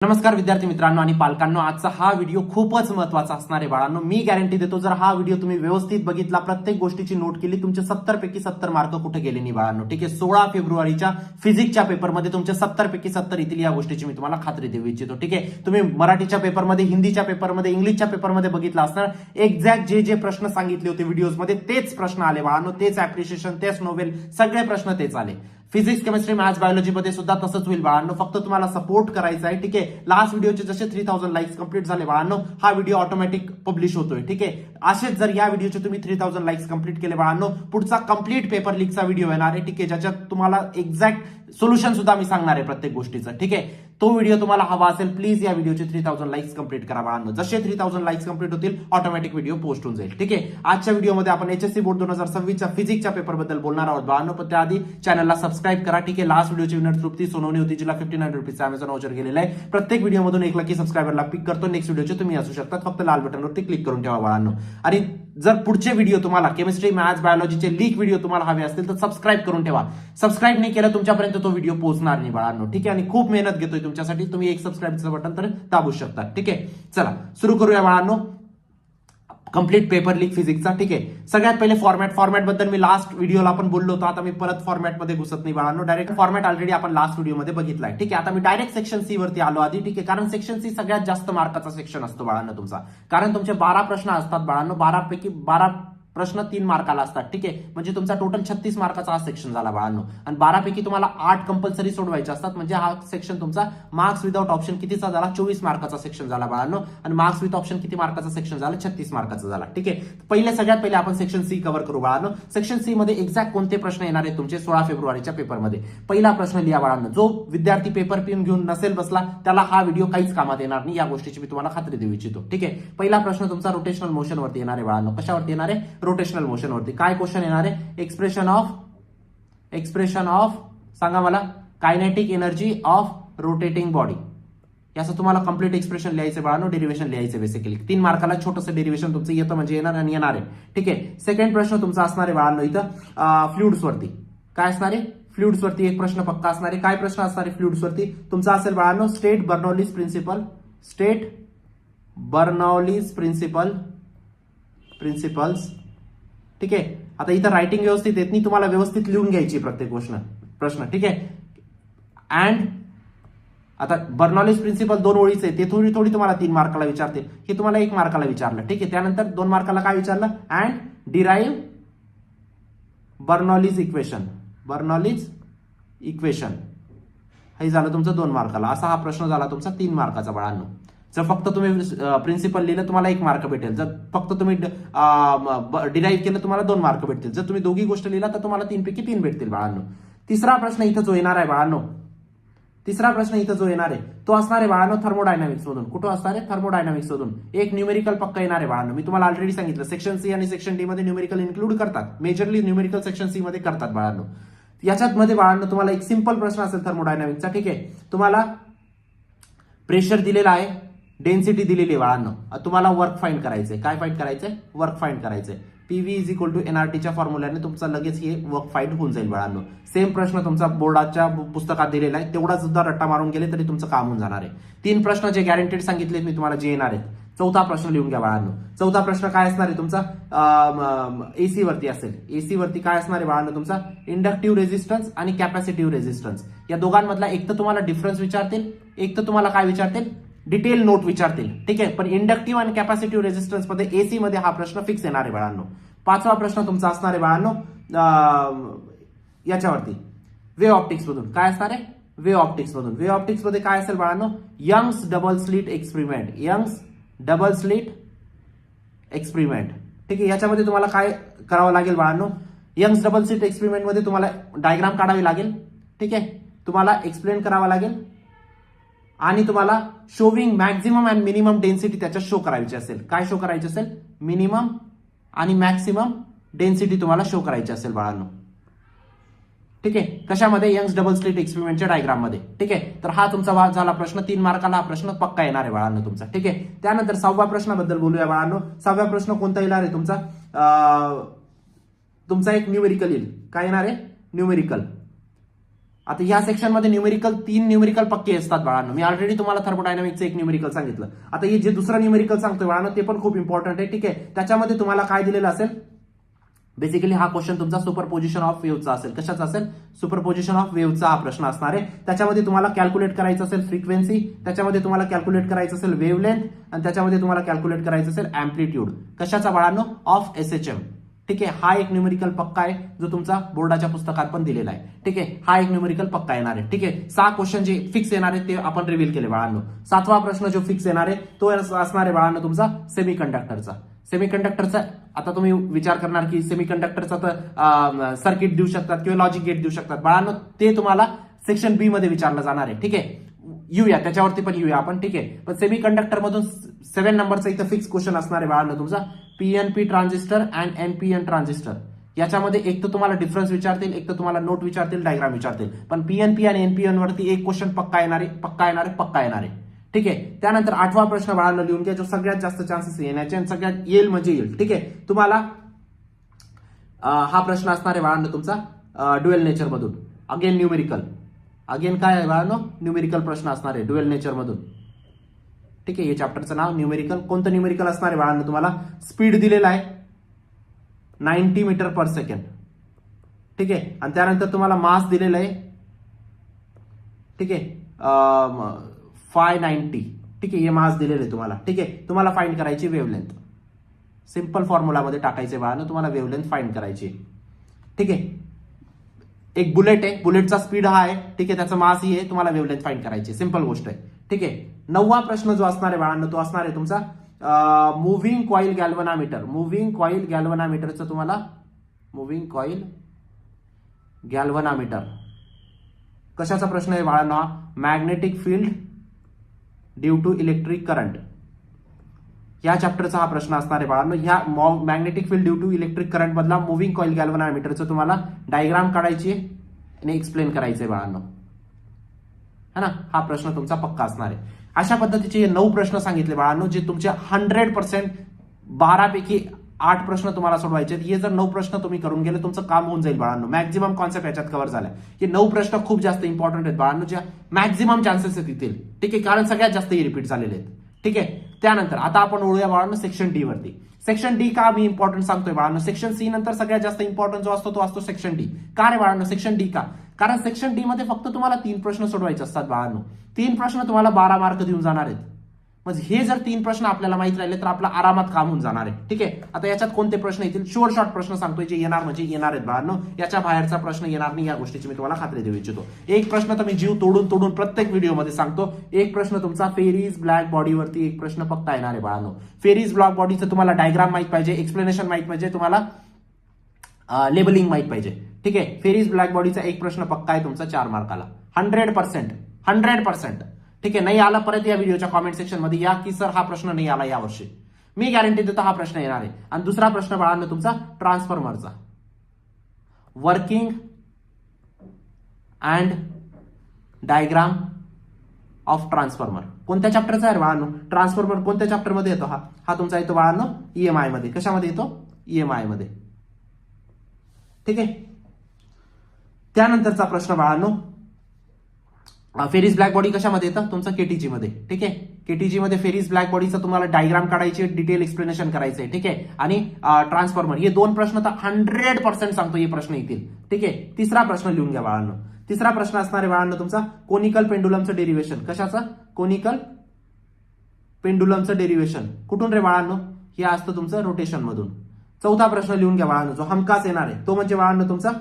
नमस्कार विद्यार्थी मित्रांनो आणि पालकांनो, आजचा हा व्हिडिओ खूपच महत्त्वाचा असणार आहे बाळांनो. मी गॅरंटी देतो, जर हा व्हिडिओ तुम्ही व्यवस्थित बघितला, प्रत्येक गोष्टीची नोट केली, तुमचे 70 पैकी 70 मार्क कुठे गेले नाही बाळांनो. ठीक आहे, 16 फेब्रुवारीच्या फिजिक्सच्या पेपरमध्ये तुमचे 70 पैकी 70 येतील, या गोष्टीची मी तुम्हाला खात्री देऊ इच्छितो. ठीक आहे, तुम्ही मराठीच्या पेपरमध्ये, हिंदीच्या पेपरमध्ये, इंग्लिशच्या पेपरमध्ये बघितलं असणार, एक्झॅक्ट जे प्रश्न सांगितले होते व्हिडिओमध्ये तेच प्रश्न आले बाळांनो, तेच ऍप्रिशिएशन, तेच नोवेल, सगळे प्रश्न तेच आले. फिजिक्स, केमिस्ट्री, मॅथ्स, बायोलॉजी मध्ये सुद्धा तसंच होईल बाळांनो. फक्त तुम्हाला सपोर्ट करायचा आहे. ठीक आहे, लास्ट व्हिडिओचे जसे 3000 लाईक्स कंप्लीट झाले बाळांनो, हा व्हिडिओ ऑटोमॅटिक पब्लिश होतोय. ठीक आहे, असेच जर या व्हिडिओचे तुम्ही 3000 लाईक्स कंप्लीट केले बाळांनो, पुढचा कंप्लीट पेपर लीकचा व्हिडिओ येणार आहे. ठीक आहे, ज्याच्यात तुम्हाला एक्झॅक्ट सोल्युशन सुद्धा मी सांगणार आहे प्रत्येक गोष्टीचं. ठीक आहे, तो व्हिडिओ तुम्हाला हवा असेल, प्लीज या व्हिडिओचे 3000 लाईक्स कंप्लीट करा बाळांनो. जसे 3000 लाईक्स कंप्लीट होतील, ऑटोमॅटिक व्हिडिओ पोस्ट होऊन जाईल. ठीक आहे, आजच्या व्हिडिओमध्ये आपण एचएससी बोर्ड 2026च्या फिजिक्सच्या पेपर बद्दल बोलणार आहोत बाळांनो. पण त्याआधी चॅनलला सबस्क्राईब करा. ठीक आहे, लास्ट व्हिडिओची विनर तृप्ती सोनवणे होती, जिला 59 रुपीजचा अमेझॉन व्हाउचर गेलेला आहे. प्रत्येक व्हिडिओमधून 1 लकी सबस्क्रायबरला पिक करतो. नेक्स्ट व्हिडिओचे तुम्ही असू शकता, फक्त लाल बटनवरती क्लिक करून ठेवा बाळांनो. आणि जर पुढचे व्हिडिओ तुम्हाला केमिस्ट्री, मॅथ्स, बायोलॉजीचे लीक व्हिडिओ तुम्हाला हवे असतील तर सबस्क्राईब करून ठेवा. सबस्क्राईब नाही केलं, तुमच्यापर्यंत तो व्हिडिओ पोहोचणार नाही बाळांनो. ठीक आहे, आणि खूप मेहनत घेतोय तुमच्यासाठी, तुम्ही एक सबस्क्राईबचं बटन तर दाबू शकता. ठीक आहे, चला सुरू करूया बाळांनो. कंप्लीट पेपर लीक फिजिक्सचा. ठीक आहे, सगळ्यात पहिले फॉर्मॅट बद्दल मी लास्ट व्हिडिओला आपण बोललो होतो. आता मी परत फॉर्मॅटमध्ये घुसत नाही बाळांनो, डायरेक्ट फॉर्मॅट ऑलरेडी आपण लास्ट व्हिडिओमध्ये बघितलाय. ठीक आहे, आता मी डायरेक्ट सेक्शन सी वरती आलो आधी. ठीक आहे, कारण सेक्शन सी सगळ्यात जास्त मार्काचा सेक्शन असतो बाळांनो तुमचा, कारण तुमचे 12 प्रश्न असतात बाळांनो. 12 पैकी 12 प्रश्न 3 मार्काला असतात. ठीक आहे, म्हणजे तुमचा टोटल 36 मार्काचा हा सेक्शन झाला बाळांनो. आणि 12 पैकी तुम्हाला 8 कंपल्सरी सोडवायचे असतात, म्हणजे हा सेक्शन तुमचा मार्क्स विदाउट ऑप्शन कितीचा झाला, 24 मार्काचा सेक्शन झाला बाळांनो. आणि मार्क्स विथ ऑप्शन किती मार्काचा सेक्शन झाला, 36 मार्काचा झाला. ठीक आहे, सगळ्यात पहिले आपण सेक्शन सी कव्हर करू बाळांनो. सेक्शन सी मध्ये एक्झॅक्ट कोणते प्रश्न येणार आहेत तुमचे 16 फेब्रुवारीच्या पेपरमध्ये. पहिला प्रश्न लिहा बाळांनो. जो विद्यार्थी पेपर पिन घेऊन नसेल बसला, त्याला हा व्हिडिओ काहीच कामात येणार नाही, या गोष्टीची मी तुम्हाला खात्री देऊ इच्छितो. ठीक आहे, पहिला प्रश्न तुमचा रोटेशनल मोशन वरती येणार आहे बाळांनो. कशावरती येणार आहे, रोटेशनल मोशन वरती. काय क्वेश्चन येणार आहे, एक्सप्रेशन ऑफ सांगा मला, kinetic energy of rotating body. याचं तुम्हाला कंप्लीट एक्सप्रेशन लिहायचं बाळांनो, डेरिव्हेशन लिहायचं. बेसिकली 3 मार्काला छोटंसं डेरिव्हेशन तुमचं येतं, म्हणजे येणार आणि येणार आहे. ठीक आहे, सेकंड प्रश्न तुमचा असणार आहे बाळांनो इथं फ्लुइड्स वरती. काय असणार आहे, फ्लुइड्स वरती एक प्रश्न पक्का असणार आहे. काय प्रश्न असणार आहे फ्लुइड्स वरती तुमचा असेल बाळांनो, स्टेट बर्नौलीज प्रिन्सिपल्स. ठीक आहे, आता इथं रायटिंग व्यवस्थित येत नाही, तुम्हाला व्यवस्थित लिहून घ्यायची प्रत्येक प्रश्न. ठीक आहे, अँड आता बर्नौलीज प्रिन्सिपल 2 ओळीच आहे, ते थोडी तुम्हाला 3 मार्काला विचारतील, हे तुम्हाला 1 मार्काला विचारलं. ठीक आहे, त्यानंतर 2 मार्काला काय विचारलं, अँड डिराईव्ह बर्नौलीज इक्वेशन. हे झालं तुमचं 2 मार्काला. असा हा प्रश्न झाला तुमचा 3 मार्काचा बाळांनो. जर फक्त तुम्ही प्रिन्सिपल लिहिलं तुम्हाला 1 मार्क भेटेल, जर फक्त तुम्ही डिराईव्ह केलं तुम्हाला 2 मार्क भेटतील, जर तुम्ही दोघी गोष्ट लिहिला तर तुम्हाला 3 पैकी 3 भेटतील बाळांनो. तिसरा प्रश्न इथं जो येणार आहे बाळांनो, तो असणार आहे बाळांनो थर्मोडायनामिक्स मधून. कुठं असणार आहे, थर्मोडायनामिक्स मधून. एक न्यूमेरिकल पक्का येणार आहे बाळांनो. मी तुम्हाला ऑलरेडी सांगितलं, सेक्शन सी आणि सेक्शन डी मध्ये न्यूमेरिकल इन्क्लूड करतात, मेजरली न्यूमेरिकल सेक्शन सी मध्ये करतात बाळांनो. याच्यात मध्ये बाळांनो तुम्हाला एक सिंपल प्रश्न असेल थर्मोडायनामिक्सचा. ठीक आहे, तुम्हाला प्रेशर दिलेला आहे, डेन्सिटी दिलेली आहे बाळांनो, तुम्हाला वर्क फाइंड करायचंय. काय फाइंड करायचंय, वर्क फाइंड करायचंय. पीव्ही इज इक्वल टू एनआरटीच्या फॉर्म्युल्याने तुमचा लगेच हे वर्क फाइंड होऊन जाईल बाळांनो. सेम प्रश्न तुमचा बोर्डाच्या पुस्तकात दिलेला आहे, तेवढा सुद्धा रट्टा मारून गेले तरी तुमचं काम होऊन जाणार आहे. 3 प्रश्न जे गॅरंटेड सांगितले मी तुम्हाला, जे येणार आहेत. चौथा प्रश्न लिहून घ्या बाळांनो. चौथा प्रश्न काय असणार आहे तुमचा, एसी वरती असेल. एसी वरती काय असणार आहे बाळांनो तुमचा, इंडक्टिव्ह रेझिस्टन्स आणि कॅपॅसिटिव्ह रेझिस्टन्स. या दोघांमधला एक तर तुम्हाला डिफरन्स विचारतील, एक तर तुम्हाला काय विचारतील, डिटेल नोट विचारतील. ठीक आहे, पण इंडक्टिव्ह आणि कॅपॅसिटिव्ह रेझिस्टन्स मध्ये एसी मध्ये हा प्रश्न फिक्स येणार आहे बाळांनो. 5वा प्रश्न तुमचा असणार आहे बाळांनो याच्यावरती, वेव्ह ऑप्टिक्स मधून. काय असणार आहे, वेव्ह ऑप्टिक्स मधून. वेव्ह ऑप्टिक्स मध्ये काय असेल बाळांनो, यंग्स डबल स्लिट एक्सपेरिमेंट. ठीक आहे, याच्यामध्ये तुम्हाला काय करावं लागेल बाळांनो, यंग्स डबल स्लिट एक्सपेरिमेंट मध्ये तुम्हाला डायग्राम काढावी लागेल. ठीक आहे, तुम्हाला एक्सप्लेन करावा लागेल, आणि तुम्हाला showing maximum and minimum density त्याच्यात शो करायची असेल. काय शो करायची असेल, मिनिमम आणि मॅक्सिमम डेन्सिटी तुम्हाला शो करायची असेल बाळांनो. ठीक आहे, कशामध्ये, यंग्स डबल स्लिट एक्सपेरिमेंटच्या डायग्राम मध्ये. ठीक आहे, तर हा तुमचा झाला प्रश्न 3 मार्काला. हा प्रश्न पक्का येणार आहे बाळांनो तुमचा. ठीक आहे, त्यानंतर 6व्या प्रश्नाबद्दल बोलूया बाळांनो. 6व्या प्रश्न कोणता येणार आहे तुमचा एक न्यूमेरिकल येईल. काय येणार आहे, न्यूमेरिकल. आता या सेक्शन मध्ये न्यूमेरिकल 3 न्यूमेरिकल पक्के असतात बाळांनो. मी ऑलरेडी तुम्हाला थर्मोडायनामिक्सचं एक न्यूमेरिकल सांगितलं. आता हे जे दुसरं न्यूमेरिकल सांगतोय बाळांनो ते पण खूप इम्पॉर्टंट आहे. ठीक आहे, त्याच्यामध्ये तुम्हाला काय दिलेलं असेल, बेसिकली हा क्वेश्चन तुमचा सुपरपोजिशन ऑफ वेव्हचा असेल. कशाचा असेल? सुपरपोजिशन ऑफ वेव्हचा हा प्रश्न असणार आहे. त्याच्यामध्ये तुम्हाला कॅल्क्युलेट करायचं असेल फ्रिक्वेन्सी, त्याच्यामध्ये तुम्हाला कॅल्क्युलेट करायचं असेल वेव्हलेंथ, आणि त्याच्यामध्ये तुम्हाला कॅल्क्युलेट करायचं असेल अँप्लिट्यूड. कशाचा बाळांनो? Of SHM. ठीक आहे, हा एक न्यूमेरिकल पक्का आहे जो तुमचा बोर्डाच्या पुस्तकात पण दिलेला आहे. ठीक आहे, हा एक न्यूमेरिकल पक्का येणार आहे. ठीक आहे, 6 क्वेश्चन जे फिक्स येणार आहेत ते आपण रिव्हील केले बाळांनो. 7वा प्रश्न जो फिक्स येणार आहे तो असणार आहे बाळांनो तुमचा सेमीकंडक्टरचा. सेमीकंडक्टरचा आता तुम्ही विचार करणार की सेमीकंडक्टरचा तर सर्किट देऊ शकतात किंवा लॉजिक गेट देऊ शकतात बाळांनो, ते तुम्हाला सेक्शन बी मध्ये विचारलं जाणार आहे. ठीक आहे, येऊया त्याच्यावरती पण येऊया आपण. ठीक आहे, पण सेमीकंडक्टर मधून 7 नंबरचा इथं फिक्स क्वेश्चन असणार आहे बाळांनो तुमचा PNP transistor and NPN transistor. याच्यामध्ये एक तर तुम्हाला डिफरन्स विचारतील, एक तर तुम्हाला नोट विचारतील, डायग्राम विचारतील, पण पीएनपी आणि एनपीएन वरती एक क्वेश्चन पक्का येणार आहे. ठीक आहे, त्यानंतर 8वा प्रश्न बाळांनो लिहून घ्या जो सगळ्यात जास्त चान्सेस येण्याचे आणि सगळ्यात येईल म्हणजे येईल. ठीक आहे, तुम्हाला हा प्रश्न असणार आहे बाळांनो तुमचा ड्युएल नेचर मधून. अगेन न्यूमेरिकल, अगेन काय आहे बाळांनो? न्यूमेरिकल प्रश्न असणार आहे ड्युएल नेचर मधून. ठीक आहे, हे चॅप्टरचं नाव न्यूमेरिकल. कोणतं न्यूमेरिकल असणार आहे बाळांनो? तुम्हाला स्पीड दिलेला आहे 90 मीटर पर सेकंड. ठीक आहे, आणि त्यानंतर तुम्हाला मास दिलेला आहे. ठीक आहे, 590. ठीक आहे, हे मास दिलेले आहे तुम्हाला. ठीक आहे, तुम्हाला फाइंड करायची वेव्हलेंथ. सिंपल फॉर्म्युलामध्ये टाकायचे बाळांनो तुम्हाला वेव्हलेंथ फाइंड करायची. ठीक आहे, एक बुलेट आहे, बुलेटचा स्पीड हा आहे. ठीक आहे, त्याचं मास ही आहे, तुम्हाला वेव्हलेंथ फाइंड करायची. सिंपल गोष्ट आहे. ठीक आहे, 9वा प्रश्न जो असणार आहे बाळांनो तो असणार आहे तुमचा moving coil galvanometer. Moving coil गॅल्व्हनामीटरचं तुम्हाला मुव्हिंग कॉइल गॅल्व्हनामीटर कशाचा प्रश्न आहे बाळांनो? Magnetic field due to electric current या चॅप्टरचा हा प्रश्न असणार आहे बाळांनो. ह्या magnetic field due to electric current मधला मुव्हिंग कॉइल गॅल्व्हनामीटरचं तुम्हाला डायग्राम काढायची आणि एक्सप्लेन करायचंय बाळांनो, है ना. हा प्रश्न तुमचा पक्का असणार आहे. अशा पद्धतीचे 9 प्रश्न सांगितले बाळांनो जे तुमचे 100% 12 पैकी 8 प्रश्न तुम्हाला सोडवायचे. हे जर 9 प्रश्न तुम्ही करून गेले तुमचं काम होऊन जाईल बाळांनो. मॅक्झिमम कॉन्सेप्ट याच्यात कव्हर झालाय. हे 9 प्रश्न खूप जास्त इम्पॉर्टंट आहेत बाळांनो, ज्या मॅक्झिमम चान्सेस आहेत येतील. ठीक आहे, कारण सगळ्यात जास्त रिपीट झालेले आहेत. ठीक आहे, त्यानंतर आता आपण वळूया बाळांनो सेक्शन डी वरती. सेक्शन डी का मी इम्पॉर्टंट सांगतोय बाळांनो? सेक्शन सी नंतर सगळ्यात जास्त इम्पॉर्टंट जो असतो तो असतो सेक्शन डी. का रे बाळांनो सेक्शन डी का? कारण सेक्शन डी मध्ये फक्त तुम्हाला 3 प्रश्न सोडवायचे असतात बाळांनो. 3 प्रश्न तुम्हाला 12 मार्क देऊन जाणार आहेत. म्हणजे हे जर 3 प्रश्न आपल्याला माहित राहिले तर आपला आरामात काम होऊन जाणार आहे. ठीक आहे, आता याच्यात कोणते प्रश्न येतील? शुअर शॉर्ट प्रश्न सांगतोय जे येणार म्हणजे येणार आहेत बाळांनो. याच्या बाहेरचा प्रश्न येणार नाही, या गोष्टीची मी तुम्हाला खात्री देऊ इच्छितो. एक प्रश्न तर मी जीव तोडून प्रत्येक व्हिडिओमध्ये सांगतो. एक प्रश्न तुमचा फेरीज ब्लॅक बॉडीवरती एक प्रश्न पक्का येणार आहे बाळांनो. फेरीज ब्लॅक बॉडीचं तुम्हाला डायग्राम माहित पाहिजे, एक्सप्लेनेशन माहित पाहिजे, तुम्हाला लेबलिंग माहित पाहिजे. ठीक आहे, फेरीज ब्लॅक बॉडीचा एक प्रश्न पक्का आहे तुमचा 4 मार्काला. 100%. ठीक आहे, नाही आला परत या व्हिडिओच्या कॉमेंट सेक्शन मध्ये या की सर हा प्रश्न नाही आला यावर्षी. मी गॅरंटी देतो हा प्रश्न येणार आहे. आणि दुसरा प्रश्न बाळांनो तुमचा ट्रान्सफॉर्मरचा, working and diagram of transformer. कोणत्या चॅप्टरचा आहे बाळांनो? ट्रान्सफॉर्मर कोणत्या चॅप्टर मध्ये येतो? हा तुमचा येतो बाळांनो ईएमआय मध्ये. कशामध्ये येतो? ईएमआय मध्ये. ठीक आहे, त्यानंतरचा प्रश्न बाळांनो फेरीज ब्लॅक बॉडी कशामध्ये येतं? तुमचं केटीजी मध्ये. ठीक आहे, केटीजी मध्ये फेरीज ब्लॅक बॉडीचा तुम्हाला डायग्राम काढायची, डिटेल एक्सप्लेनेशन करायचंय. ठीक आहे, आणि ट्रान्सफॉर्मर हे 2 प्रश्न तर 100% सांगतो हे प्रश्न येतील. ठीक आहे, तिसरा प्रश्न लिहून घ्या बाळांनो. तिसरा प्रश्न असणार आहे बाळांनो तुमचा कोनिकल पेंडुलमचं डेरिव्हेशन. कशाचं? कोनिकल पेंडुलमचं डेरिव्हेशन कुठून रे बाळांनो? हे असतं तुमचं रोटेशन मधून. चौथा प्रश्न लिहून घ्या बाळांनो जो हमखास येणार आहे तो म्हणजे बाळांनो तुमचा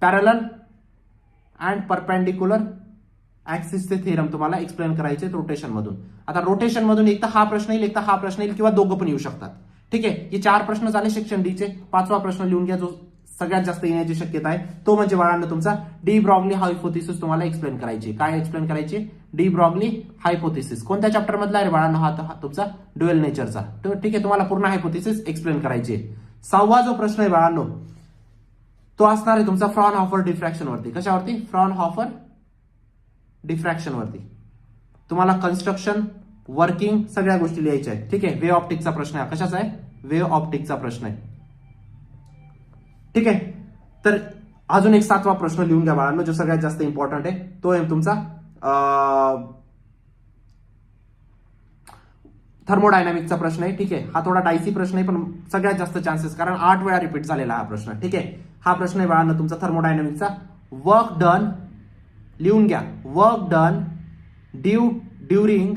पॅरलल अँड परपेंडिक्युलर ऍक्सिसचे थेरम तुम्हाला एक्सप्लेन करायचे रोटेशन मधून. आता रोटेशन मधून एक तर हा प्रश्न येईल, एक तर हा प्रश्न येईल, किंवा दोघं पण येऊ शकतात. ठीक आहे, हे 4 प्रश्न झाले सेक्शन डी चे. 5वा प्रश्न लिहून घ्या जो सगळ्यात जास्त येण्याची शक्यता आहे तो म्हणजे बाळांनो तुमचा डी ब्रॉग्ली हायपोथेसिस तुम्हाला एक्सप्लेन करायची. काय एक्सप्लेन करायची? De Broglie hypothesis. कोणत्या चॅप्टर मधला आहे बाळांनो? हा तुमचा ड्युएल नेचरचा. ठीक आहे, तुम्हाला पूर्ण हायपोथेसिस एक्सप्लेन करायची. 6वा जो प्रश्न आहे बाळांनो तो असणार आहे तुमचा फ्रॉनहॉफर डिफ्रॅक्शन वरती. कशावरती? फ्रॉनहॉफर डिफ्रॅक्शन वरती. तुम्हाला कन्स्ट्रक्शन, वर्किंग सगळ्या गोष्टी लिहायच्या आहेत. ठीक आहे, वेव्ह ऑप्टिक्सचा प्रश्न आहे. कशाचा आहे? वेव्ह ऑप्टिक्सचा प्रश्न आहे. ठीक आहे, तर अजून एक 7वा प्रश्न लिहून घ्या बाळांनो, जो सगळ्यात जास्त इम्पॉर्टंट आहे. तो आहे तुमचा थर्मोडायनामिकचा प्रश्न आहे. ठीक आहे, हा थोडा डायसी प्रश्न आहे पण सगळ्यात जास्त चान्सेस, कारण 8 वेळा रिपीट झालेला हा प्रश्न. ठीक आहे, हा प्रश्न आहे बाळांनो तुमचा थर्मोडायनामिकचा. वर्क डन, लिहून घ्या, work done during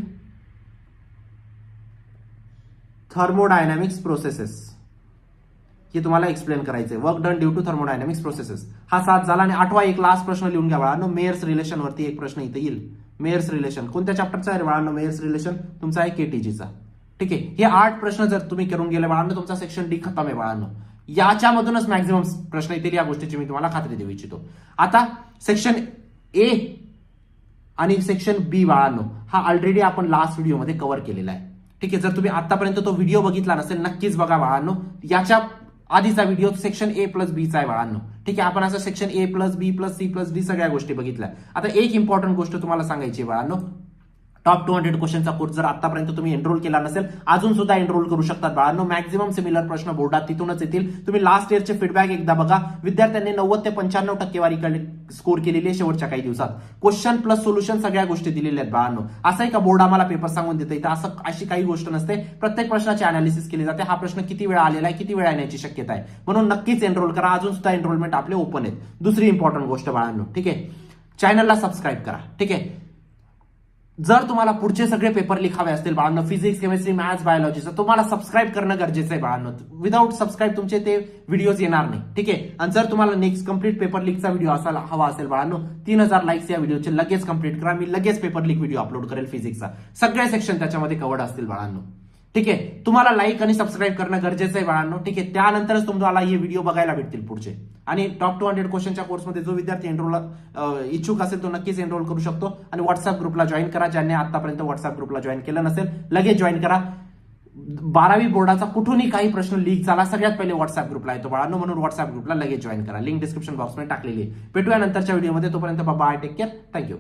thermodynamics processes, हे तुम्हाला एक्सप्लेन करायचंय. Work done due to thermodynamics processes, हा 7 झाला. आणि 8वा एक लास्ट प्रश्न लिहून घ्या बाळांनो, मेयर्स रिलेशन वरती एक प्रश्न इथे येईल. मेयर्स रिलेशन कोणत्या चॅप्टरचा आहे बाळांनो? मेयर्स रिलेशन तुमचा आहे केटीजीचा. ठीक आहे, हे 8 प्रश्न जर तुम्ही करून गेले बाळांनो, तुमचा सेक्शन डी खतम आहे बाळांनो. याच्यामधूनच मॅक्झिमम प्रश्न येतील, या गोष्टीची मी तुम्हाला खात्री देऊ इच्छितो. आता सेक्शन ए आणि सेक्शन बी बाळांनो, हा ऑलरेडी आपण लास्ट व्हिडिओमध्ये कव्हर केलेला आहे. ठीक आहे, जर तुम्ही आतापर्यंत तो व्हिडिओ बघितला नसेल नक्कीच बघा बाळांनो. याच्या आधीचा व्हिडिओ सेक्शन ए प्लस बीचा आहे बाळांनो. ठीक आहे, आपण असं section A plus B plus C plus D सगळ्या गोष्टी बघितल्या. आता एक इम्पॉर्टंट गोष्ट तुम्हाला सांगायची बाळांनो, टॉप 200 क्वेश्चनचा कोर्स जर आतापर्यंत तुम्ही एनरोल केला नसेल, अजून सुद्धा एनरोल करू शकतात बाळांनो. मॅक्झिमम सिमिलर प्रश्न बोर्डात तिथूनच येतील. तुम्ही लास्ट इयरचे फीडबॅक एकदा बघा. विद्यार्थ्यांनी 90 ते 95 टक्केवारी स्कोर केलेली आहे शेवटच्या काही दिवसात. क्वेश्चन प्लस सोल्युशन सगळ्या गोष्टी दिलेल्या आहेत बाळांनो. असं आहे का बोर्ड आम्हाला पेपर सांगून देतं इथं? असं अशी काही गोष्ट नसते. प्रत्येक प्रश्नाची अनालिसिस केली जाते. हा प्रश्न किती वेळा आलेला आहे, किती वेळा येण्याची शक्यता आहे, म्हणून नक्कीच एनरोल करा. अजून सुद्धा एनरोलमेंट आपले ओपन आहेत. दुसरी इम्पॉर्टंट गोष्ट बाळांनो, ठीक आहे, चॅनलला सबस्क्राईब करा. ठीक आहे, जर तुम्हाला पुढचे सगळे पेपर लिखावे असतील बाळांनो, फिजिक्स, केमिस्ट्री, मॅथ्स, बायोलॉजीचं, तुम्हाला सबस्क्राईब करणं गरजेचं आहे बाळांनो. विदाऊट सबस्क्राईब तुमचे ते व्हिडिओज येणार नाही. ठीक आहे, आणि जर तुम्हाला नेक्स्ट कम्प्लीट पेपर लीकचा व्हिडिओ हवा असेल बाळांनो, 3000 लाईक्स या व्हिडिओचे लगेच कंप्लीट करा. मी लगेच पेपर लीक व्हिडिओ अपलोड करेल फिजिक्सचा. सगळे सेक्शन त्याच्यामध्ये कव्हर्ड असतील बाळांनो. ठीक आहे, तुम्हाला लाईक आणि सबस्क्राईब करणं गरजेचं आहे बाळांनो. ठीक आहे, त्यानंतरच तुम्हाला हे व्हिडिओ बघायला भेटतील पुढचे. आणि टॉप 200 क्वेश्चनच्या कोर्समध्ये जो विद्यार्थी एनरोल इच्छुक असेल तो नक्कीच एनरोल करू शकतो. आणि व्हॉट्सअप ग्रुपला जॉईन करा. ज्यांनी आतापर्यंत व्हॉट्सअप ग्रुपला जॉईन केलं नसेल लगेच जॉईन करा. 12वी बोर्डाचा कुठूनही काही प्रश्न लीक झाला सगळ्यात पहिले व्हॉट्सअप ग्रुपला येतो बाळांनो, म्हणून व्हॉट्सअप ग्रुपला लगेच जॉईन करा. लिंक डिस्क्रिप्शन बॉक्समध्ये टाकलेली आहे. भेटूया नंतरच्या व्हिडिओमध्ये. तोपर्यंत बाय, टेक केअर, थँक्यू.